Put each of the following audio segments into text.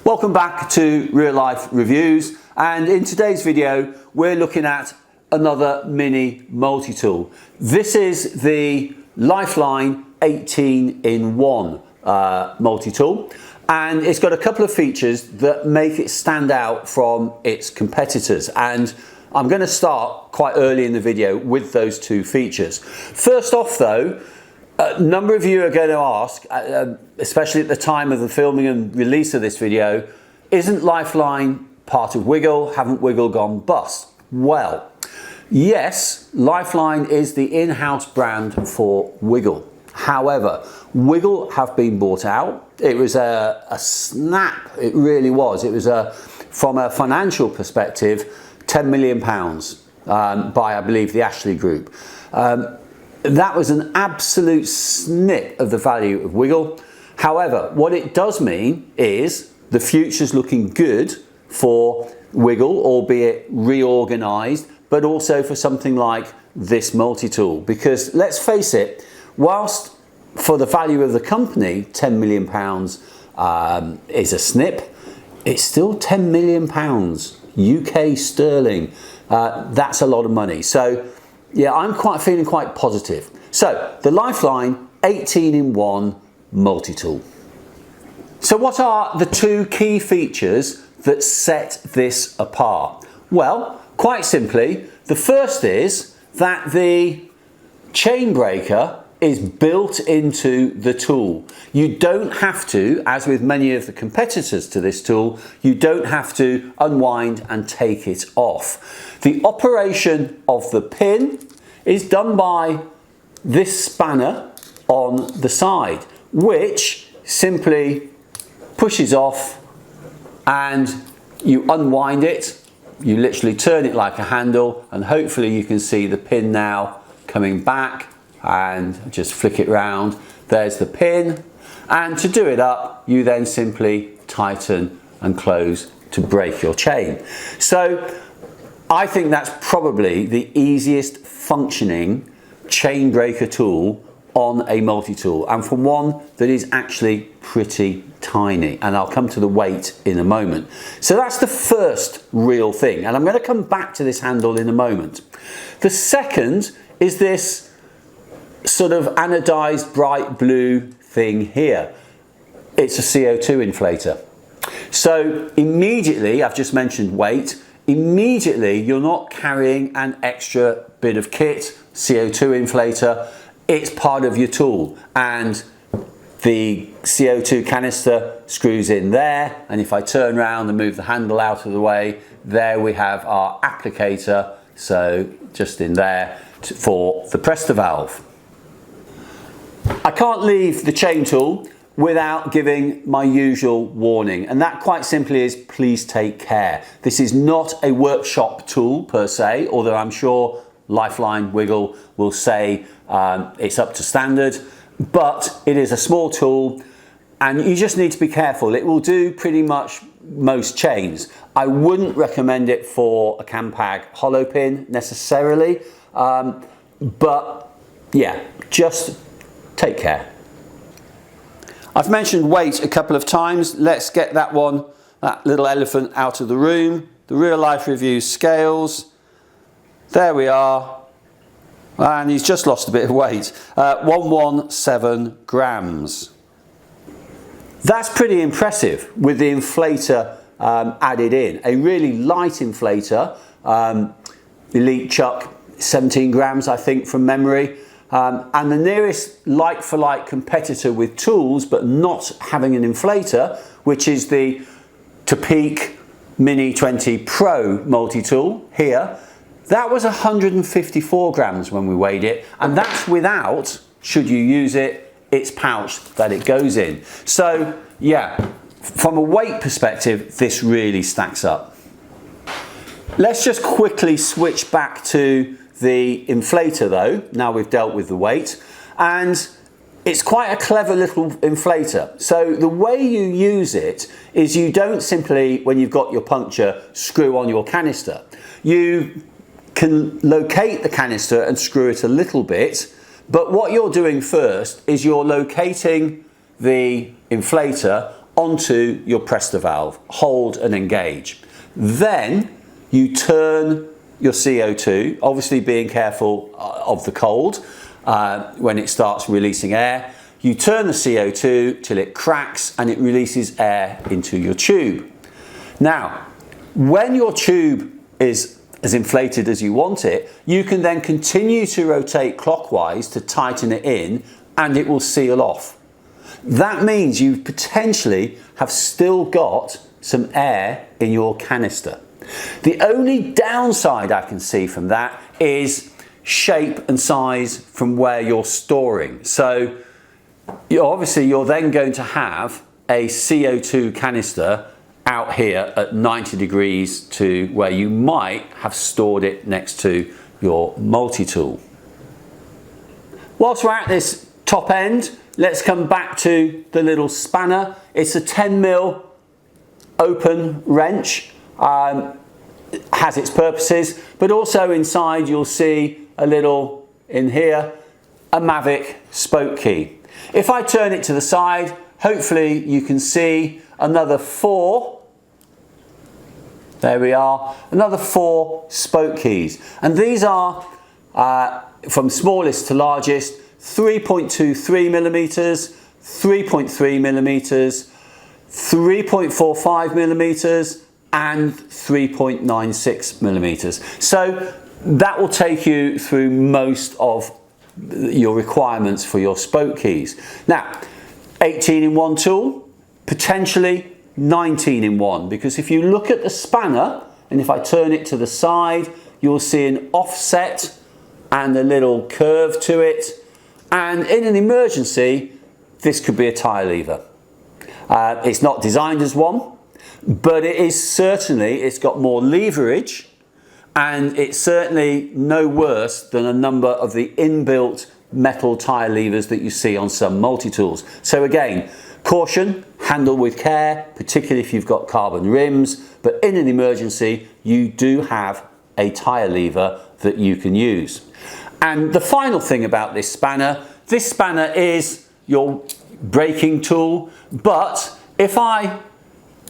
Welcome back to Real Life Reviews, and in today's video we're looking at another mini multi-tool. This is the Lifeline 18-in-1 multi-tool, and it's got a couple of features that make it stand out from its competitors, and I'm going to start quite early in the video with those two features. First off though, a number of you are going to ask, especially at the time of the filming and release of this video, isn't Lifeline part of Wiggle? Haven't Wiggle gone bust? Well, yes, Lifeline is the in-house brand for Wiggle. However, Wiggle have been bought out. It was a snap, it really was. It was, from a financial perspective, £10 million by, I believe, the Ashley Group. That was an absolute snip of the value of Wiggle. However, what it does mean is the future's looking good for Wiggle, albeit reorganised, but also for something like this multi-tool. Because let's face it, whilst for the value of the company, £10 million is a snip, it's still £10 million UK sterling. That's a lot of money. So yeah, I'm feeling quite positive. So the Lifeline 18-in-1 multi-tool. So what are the two key features that set this apart? Well, quite simply, the first is that the chain breaker is built into the tool. You don't have to, as with many of the competitors to this tool, you don't have to unwind and take it off. The operation of the pin is done by this spanner on the side, which simply pushes off and you unwind it. You literally turn it like a handle, and hopefully you can see the pin now coming back, and just flick it round. There's the pin, and to do it up you then simply tighten and close to break your chain. So I think that's probably the easiest functioning chain breaker tool on a multi-tool, and for one that is actually pretty tiny, and I'll come to the weight in a moment. So that's the first real thing, and I'm going to come back to this handle in a moment. The second is this sort of anodized bright blue thing here. It's a CO2 inflator. So immediately, I've just mentioned weight, immediately you're not carrying an extra bit of kit, CO2 inflator. It's part of your tool, and the CO2 canister screws in there, and if I turn around and move the handle out of the way, there we have our applicator, so just in there for the Presta valve. I can't leave the chain tool without giving my usual warning, and that quite simply is please take care. This is not a workshop tool per se, although I'm sure Lifeline Wiggle will say it's up to standard, but it is a small tool and you just need to be careful. It will do pretty much most chains. I wouldn't recommend it for a Campag hollow pin necessarily, but yeah, just take care. I've mentioned weight a couple of times. Let's get that little elephant out of the room. The Real Life Review scales. There we are. And he's just lost a bit of weight. 117 grams. That's pretty impressive with the inflator added in. A really light inflator. Elite Chuck, 17 grams I think from memory. And the nearest like-for-like competitor with tools but not having an inflator, which is the Topeak Mini 20 Pro multi-tool here, that was 154 grams when we weighed it, and that's without, should you use it, its pouch that it goes in. So yeah, from a weight perspective, this really stacks up. Let's just quickly switch back to the inflator though, now we've dealt with the weight, and it's quite a clever little inflator. So the way you use it is you don't simply, when you've got your puncture, screw on your canister. You can locate the canister and screw it a little bit, but what you're doing first is you're locating the inflator onto your Presta valve, hold and engage. Then you turn your CO2, obviously being careful of the cold when it starts releasing air. You turn the CO2 till it cracks and it releases air into your tube. Now, when your tube is as inflated as you want it, you can then continue to rotate clockwise to tighten it in and it will seal off. That means you potentially have still got some air in your canister. The only downside I can see from that is shape and size from where you're storing. So obviously you're then going to have a CO2 canister out here at 90 degrees to where you might have stored it next to your multi-tool. Whilst we're at this top end, let's come back to the little spanner. It's a 10mm open wrench. Has its purposes, but also inside you'll see a little, in here, a Mavic spoke key. If I turn it to the side, hopefully you can see another 4, there we are, another 4 spoke keys. And these are, from smallest to largest, 3.23mm, 3.3mm, 3.45mm, and 3.96mm. So that will take you through most of your requirements for your spoke keys. Now, 18-in-1 tool, potentially 19-in-1, because if you look at the spanner, and if I turn it to the side, you'll see an offset and a little curve to it. And in an emergency, this could be a tyre lever. It's not designed as one, but it is certainly, it's got more leverage, and it's certainly no worse than a number of the inbuilt metal tyre levers that you see on some multi-tools. So again, caution, handle with care, particularly if you've got carbon rims, but in an emergency, you do have a tyre lever that you can use. And the final thing about this spanner is your braking tool, but if I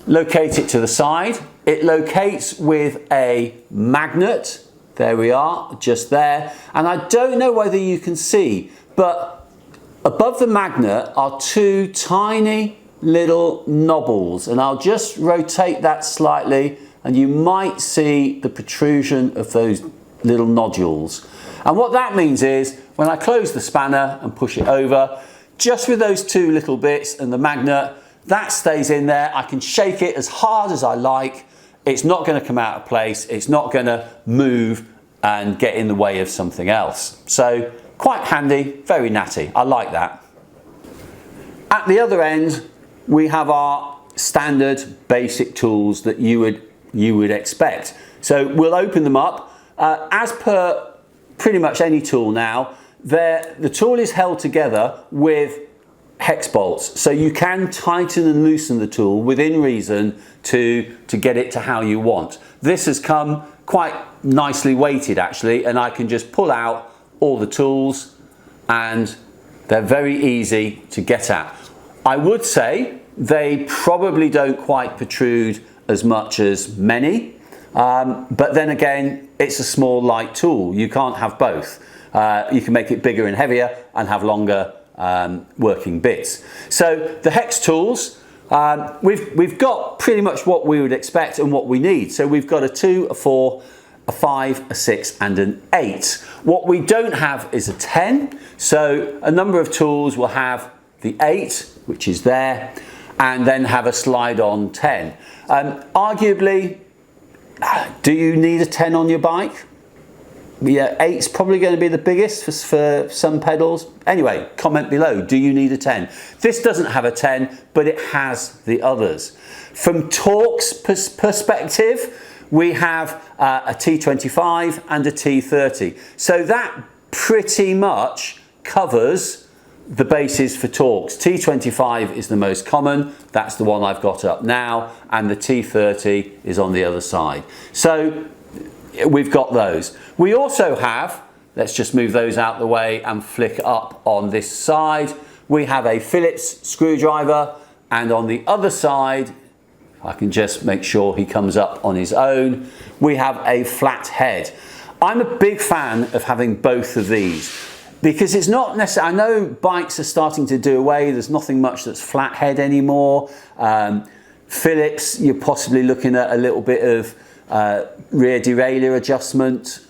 locate it to the side, it locates with a magnet. There we are, just there. And I don't know whether you can see, but above the magnet are 2 tiny little knobbles, and I'll just rotate that slightly and you might see the protrusion of those little nodules. And what that means is when I close the spanner and push it over, just with those 2 little bits and the magnet, that stays in there. I can shake it as hard as I like. It's not going to come out of place. It's not going to move and get in the way of something else. So quite handy, very natty. I like that. At the other end, we have our standard basic tools that you would expect. So we'll open them up. As per pretty much any tool now, the tool is held together with hex bolts, so you can tighten and loosen the tool within reason to get it to how you want. This has come quite nicely weighted actually, and I can just pull out all the tools and they're very easy to get at. I would say they probably don't quite protrude as much as many, but then again, it's a small light tool. You can't have both. You can make it bigger and heavier and have longer working bits. So the hex tools, we've got pretty much what we would expect and what we need. So we've got a 2, a 4, a 5, a 6 and an 8. What we don't have is a 10. So a number of tools will have the 8, which is there, and then have a slide on 10. Arguably, do you need a 10 on your bike? Yeah, 8's probably going to be the biggest for some pedals. Anyway, comment below, do you need a 10? This doesn't have a 10, but it has the others. From Torque's perspective, we have a T25 and a T30. So that pretty much covers the bases for Torque's. T25 is the most common, that's the one I've got up now, and the T30 is on the other side. So we've got those. We also have, let's just move those out the way and flick up on this side. We have a Phillips screwdriver And on the other side, I can just make sure he comes up on his own, we have a flat head. I'm a big fan of having both of these because it's not necessarily, I know bikes are starting to do away, there's nothing much that's flat head anymore. Phillips, you're possibly looking at a little bit of rear derailleur adjustment,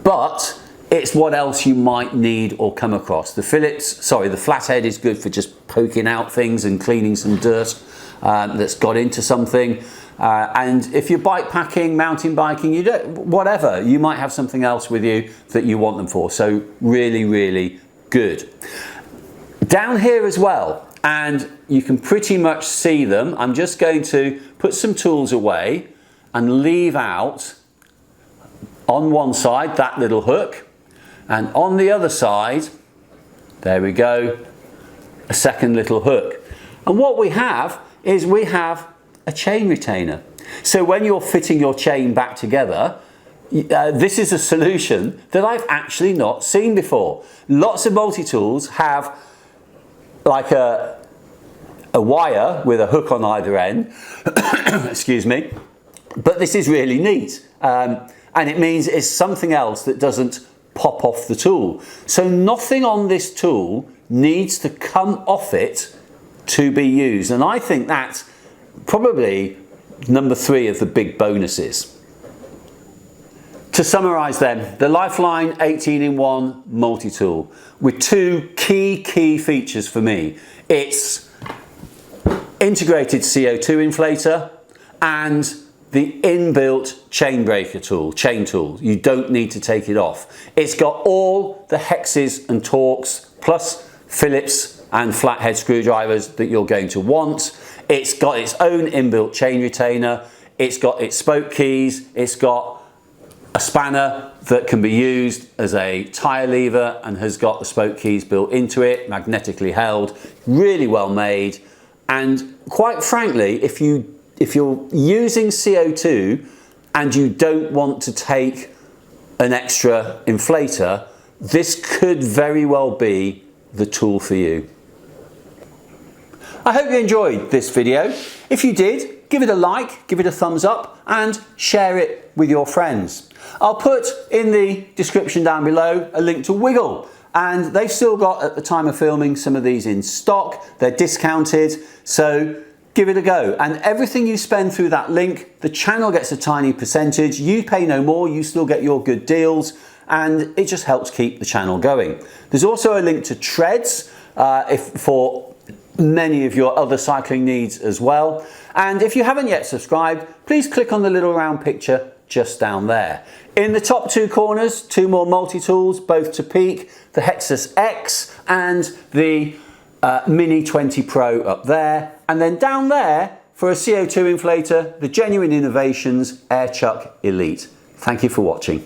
but it's what else you might need or come across. The flathead is good for just poking out things and cleaning some dirt that's got into something. And if you're bike packing, mountain biking, whatever, you might have something else with you that you want them for. So really, really good. Down here as well, and you can pretty much see them. I'm just going to put some tools away and leave out on one side that little hook, and on the other side, there we go, a second little hook. And what we have is we have a chain retainer. So when you're fitting your chain back together, this is a solution that I've actually not seen before. Lots of multi-tools have like a wire with a hook on either end, excuse me, but this is really neat. And it means it's something else that doesn't pop off the tool. So nothing on this tool needs to come off it to be used. And I think that's probably number 3 of the big bonuses. To summarise then, the Lifeline 18-in-1 multi-tool with 2 key features for me. It's integrated CO2 inflator and the inbuilt chain breaker tool, chain tool. You don't need to take it off. It's got all the hexes and torques plus Phillips and flathead screwdrivers that you're going to want. It's got its own inbuilt chain retainer. It's got its spoke keys. It's got a spanner that can be used as a tyre lever and has got the spoke keys built into it, magnetically held, really well made. And quite frankly, if you're using CO2 and you don't want to take an extra inflator, this could very well be the tool for you. I hope you enjoyed this video. If you did, give it a like, give it a thumbs up and share it with your friends. I'll put in the description down below a link to Wiggle, and they've still got, at the time of filming, some of these in stock. They're discounted, so give it a go. And everything you spend through that link, the channel gets a tiny percentage. You pay no more, you still get your good deals, and it just helps keep the channel going. There's also a link to Tredz for many of your other cycling needs as well. And if you haven't yet subscribed, please click on the little round picture just down there. In the top 2 corners, 2 more multi-tools, both to peak, the Hexus X and the Mini 20 Pro up there. And then down there, for a CO2 inflator, the Genuine Innovations Air Chuck Elite. Thank you for watching.